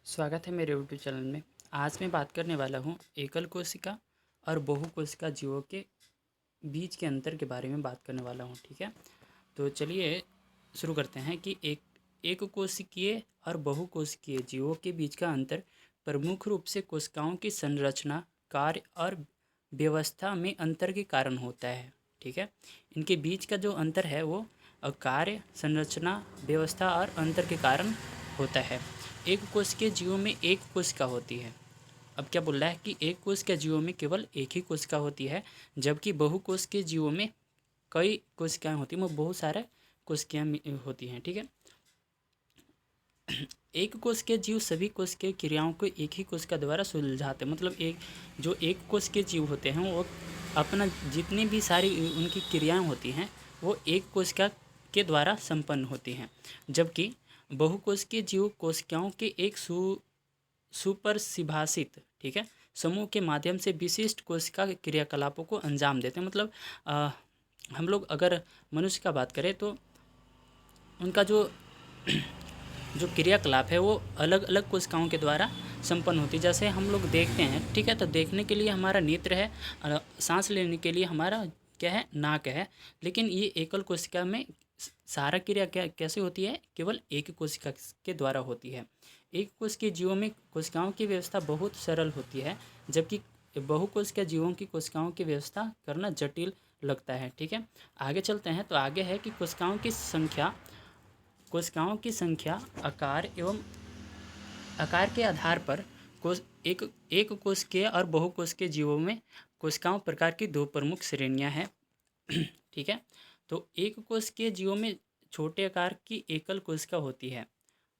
स्वागत है मेरे यूट्यूब चैनल में। आज मैं बात करने वाला हूँ एकल कोशिका और बहु कोशिका जीवों के बीच के अंतर के बारे में बात करने वाला हूँ। ठीक है, तो चलिए शुरू करते हैं कि एक कोशिकीय और बहु कोशिकीय जीवों के बीच का अंतर प्रमुख रूप से कोशिकाओं की संरचना, कार्य और व्यवस्था में अंतर के कारण होता है। ठीक है, इनके बीच का जो अंतर है वो कार्य, संरचना, व्यवस्था और अंतर के कारण होता है। एक कोशिकीय जीवों में एक कोशिका होती है। अब क्या बोल रहा है कि एक कोशिकीय जीवों में केवल एक ही कोशिका होती है, जबकि बहुकोशिकीय जीवों में कई कोशिकाएं होती हैं, वो बहुत सारे कोशिकाएं होती हैं। ठीक है, एक कोशिकीय जीव सभी कोशिकीय क्रियाओं को एक ही कोशिका द्वारा सुलझाते हैं। मतलब एक कोशिकीय जीव होते हैं वो अपना जितनी भी सारी उनकी क्रियाएं होती हैं वो एक कोशिका के द्वारा संपन्न होती हैं, जबकि बहुकोशिकीय जीव कोशिकाओं के एक सुपरिभाषित, ठीक है, समूह के माध्यम से विशिष्ट कोशिका क्रियाकलापों को अंजाम देते हैं। मतलब हम लोग अगर मनुष्य का बात करें तो उनका जो जो क्रियाकलाप है वो अलग अलग कोशिकाओं के द्वारा संपन्न होती है। जैसे हम लोग देखते हैं, ठीक है, तो देखने के लिए हमारा नेत्र है, सांस लेने के लिए हमारा क्या है, नाक है। लेकिन ये एकल कोशिका में सारा क्रिया क्या कैसे होती है, केवल एक कोशिका के द्वारा होती है। एक कोशिकीय जीवों में कोशिकाओं की व्यवस्था बहुत सरल होती है, जबकि बहुकोशिकीय जीवों की कोशिकाओं की व्यवस्था करना जटिल लगता है। ठीक है, आगे चलते हैं। तो आगे है कि कोशिकाओं की संख्या आकार के आधार पर कोश एक कोशिकीय और बहुकोशिकीय जीवों में कोशिकाओं प्रकार की दो प्रमुख श्रेणियां हैं। ठीक है, तो एक कोशिकीय जीवों में छोटे आकार की एकल कोशिका होती है।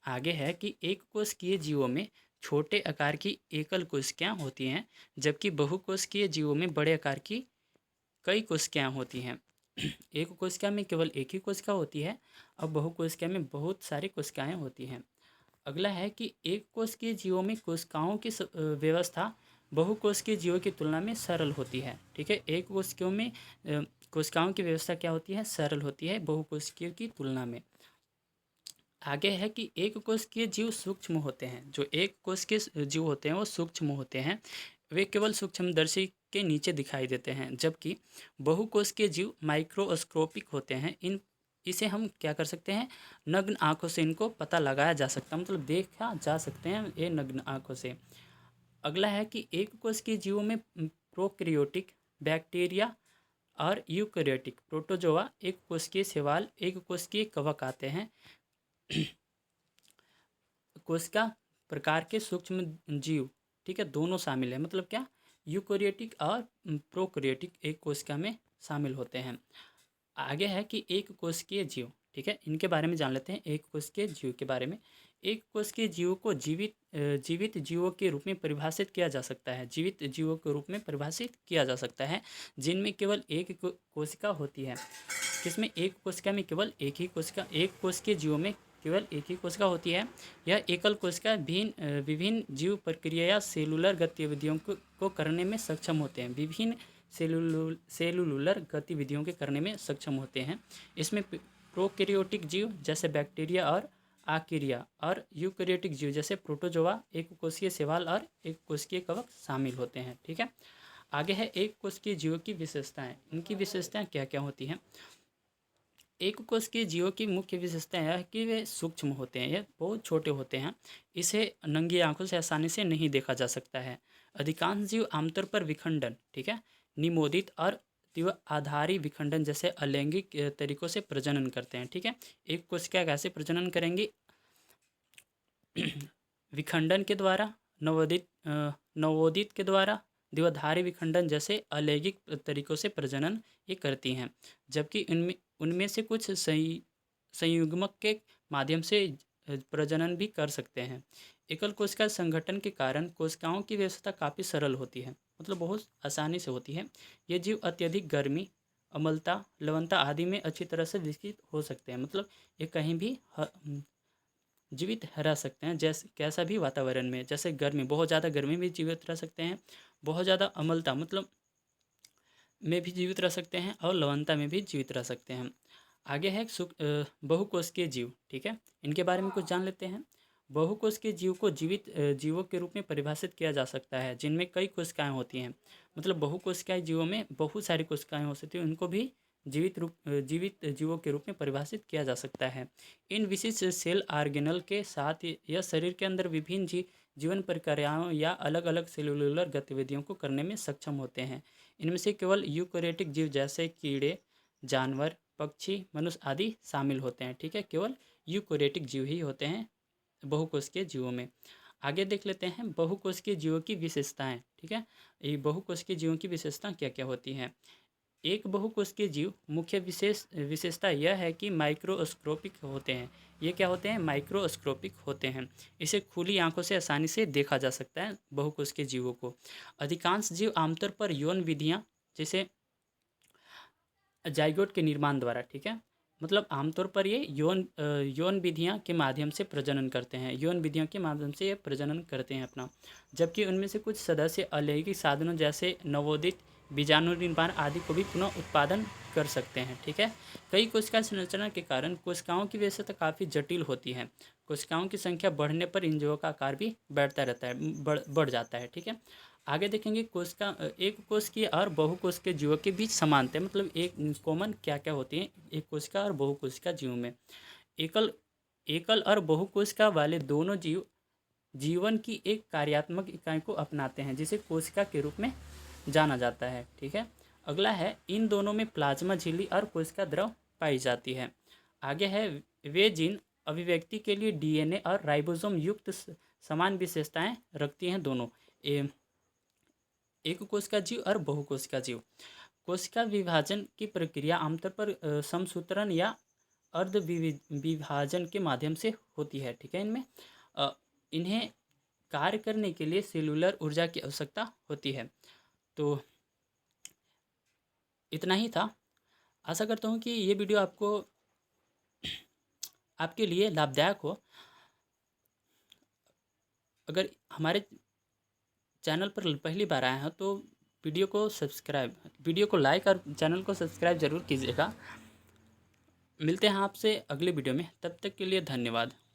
आगे है कि एक कोशिकीय जीवों में छोटे आकार की एकल कोशिकाएं होती हैं, जबकि बहुकोशिकीय जीवों में बड़े आकार की कई कोशिकाएं होती हैं। एक कोशिका में केवल एक ही कोशिका होती है और बहुकोशिका में बहुत सारी कोशिकाएं होती हैं। अगला है कि एक कोशिकीय जीवों में कोशिकाओं की व्यवस्था बहुकोशिकीय जीवों की तुलना में सरल होती है। ठीक है, एक कोशिकाओं में कोशिकाओं की व्यवस्था क्या होती है, सरल होती है बहुकोशिकीय की तुलना में। आगे है कि एक कोशिकीय जीव सूक्ष्म होते हैं। जो एक कोशिकीय जीव होते हैं वो सूक्ष्म होते हैं, वे केवल सूक्ष्मदर्शी के नीचे दिखाई देते हैं, जबकि बहुकोशिकीय जीव माइक्रोस्कोपिक होते हैं। इसे हम क्या कर सकते हैं, नग्न आंखों से इनको पता लगाया जा सकता है, मतलब देखा जा सकते हैं ये नग्न आंखों से। अगला है कि एक कोशिकीय जीवों में प्रोकैरियोटिक बैक्टीरिया और यूकैरियोटिक प्रोटोजोआ, एक कोशिकीय शैवाल, एक कोशिकीय कवक आते हैं। कोशिका प्रकार के सूक्ष्म जीव, ठीक है, दोनों शामिल है। मतलब क्या, यूकैरियोटिक और प्रोकैरियोटिक एक कोशिका में शामिल होते हैं। आगे है कि एक कोशिकीय जीव, ठीक है, इनके बारे में जान लेते हैं। एक कोशिकीय जीव के बारे में, एक कोशिकीय जीव को जीवित जीवों के रूप में परिभाषित किया जा सकता है। जीवित जीवों के रूप में परिभाषित किया जा सकता है जिनमें केवल एक कोशिका होती है। किसमें, एक कोशिका में केवल एक ही कोशिका, एक कोशिकीय जीवों में केवल एक ही कोशिका होती है। यह एकल कोशिका विभिन्न जीव प्रक्रिया या सेलुलर गतिविधियों को करने में सक्षम होते हैं। विभिन्न सेलुलर गतिविधियों के करने में सक्षम होते हैं। इसमें प्रोकैरियोटिक जीव जैसे बैक्टीरिया और आर्किया और यूकैरियोटिक जीव जैसे प्रोटोजोआ, एक कोशिकीय शैवाल और एक कोशिकीय कवक शामिल होते हैं। ठीक है, आगे है एक कोशिकीय जीवों की विशेषताएं। इनकी विशेषताएं क्या क्या होती हैं। एक कोशिकीय जीवों की मुख्य विशेषता है कि वे सूक्ष्म होते हैं, ये बहुत छोटे होते हैं। इसे नंगी आंखों से आसानी से नहीं देखा जा सकता है। अधिकांश जीव आमतौर पर विखंडन, ठीक है, निमोदित और तीव्र आधारी विखंडन जैसे अलैंगिक तरीकों से प्रजनन करते हैं। ठीक है, एक कोशिका कैसे प्रजनन करेंगी, विखंडन के द्वारा, नवोदित के द्वारा, द्विधारी विखंडन जैसे अलैंगिक तरीकों से प्रजनन ये करती हैं। जबकि इनमें उनमें से कुछ संयुग्मक के माध्यम से प्रजनन भी कर सकते हैं। एकल कोशिका संगठन के कारण कोशिकाओं की व्यवस्था काफ़ी सरल होती है, मतलब बहुत आसानी से होती है। ये जीव अत्यधिक गर्मी, अम्लता, लवणता आदि में अच्छी तरह से विकसित हो सकते हैं। मतलब ये कहीं भी जीवित रह सकते हैं, जैसे कैसा भी वातावरण में, जैसे गर्मी, बहुत ज़्यादा गर्मी में जीवित रह सकते हैं, बहुत ज़्यादा अम्लता मतलब में भी जीवित रह सकते हैं, और लवणता में भी जीवित रह सकते हैं। आगे है बहुकोशिकीय जीव, ठीक है, इनके बारे में कुछ जान लेते हैं। बहुकोशिकीय जीव को जीवित जीवों के रूप में परिभाषित किया जा सकता है जिनमें कई कोशिकाएं होती हैं। मतलब बहुकोशिकीय जीवों में बहुत सारी कोशिकाएं हो सकती हैं, उनको भी जीवित जीवों के रूप में परिभाषित किया जा सकता है। इन विशिष्ट सेल ऑर्गेनल के साथ यह शरीर के अंदर विभिन्न जीवन प्रक्रियाओं या अलग अलग सेलुलर गतिविधियों को करने में सक्षम होते हैं। इनमें से केवल यूकेरियोटिक जीव जैसे कीड़े, जानवर, पक्षी, मनुष्य आदि शामिल होते हैं। ठीक है, केवल यूकेरियोटिक जीव ही होते हैं बहुकोशिकीय जीवों में। आगे देख लेते हैं बहुकोशिकीय जीवों की विशेषताएं। ठीक है, ये बहुकोशिकीय जीवों की विशेषता क्या क्या होती हैं। एक बहुकोशिकीय जीव मुख्य विशेषता यह है कि माइक्रोस्कोपिक होते हैं। ये क्या होते हैं? माइक्रोस्कोपिक होते हैं। इसे खुली आंखों से आसानी से देखा जा सकता है बहुकोशिकीय जीवों को। अधिकांश जीव आमतौर पर यौन विधियां जैसे जाइगोट के निर्माण द्वारा, ठीक है, मतलब आमतौर पर ये यौन विधियां के माध्यम से प्रजनन करते हैं। यौन विधियों के माध्यम से ये प्रजनन करते हैं अपना। जबकि उनमें से कुछ सदस्य अलैंगिक साधनों जैसे नवोदित बीजाणु निर्माण आदि को भी पुनः उत्पादन कर सकते हैं। ठीक है, कई कोशिका संरचना के कारण कोशिकाओं की विशेषता काफ़ी जटिल होती है। कोशिकाओं की संख्या बढ़ने पर इन जीवों का आकार भी बढ़ता रहता है, बढ़ जाता है। ठीक है, आगे देखेंगे कोशिका एक कोशिकीय और बहुकोशिकीय जीवों के बीच समानता, मतलब एक कॉमन क्या क्या होती है एक कोशिका और बहुकोशिका जीवों में। एकल एकल और बहुकोशिका वाले दोनों जीव जीवन की एक कार्यात्मक इकाई को अपनाते हैं जिसे कोशिका के रूप में जाना जाता है। ठीक है, अगला है इन दोनों में प्लाज्मा झिल्ली और कोशिका द्रव पाई जाती है। आगे है वे जीन अभिव्यक्ति के लिए डीएनए और राइबोसोम युक्त समान विशेषताएं रखती हैं दोनों, एक कोशिका जीव और बहुकोशिका जीव। कोशिका विभाजन की प्रक्रिया आमतौर पर समसूत्रण या अर्ध विभाजन के माध्यम से होती है। ठीक है, इन्हें कार्य करने के लिए सेलुलर ऊर्जा की आवश्यकता होती है। तो इतना ही था। आशा करता हूँ कि ये वीडियो आपके लिए लाभदायक हो। अगर हमारे चैनल पर पहली बार आए हैं तो वीडियो को लाइक और चैनल को सब्सक्राइब जरूर कीजिएगा। मिलते हैं आपसे अगले वीडियो में, तब तक के लिए धन्यवाद।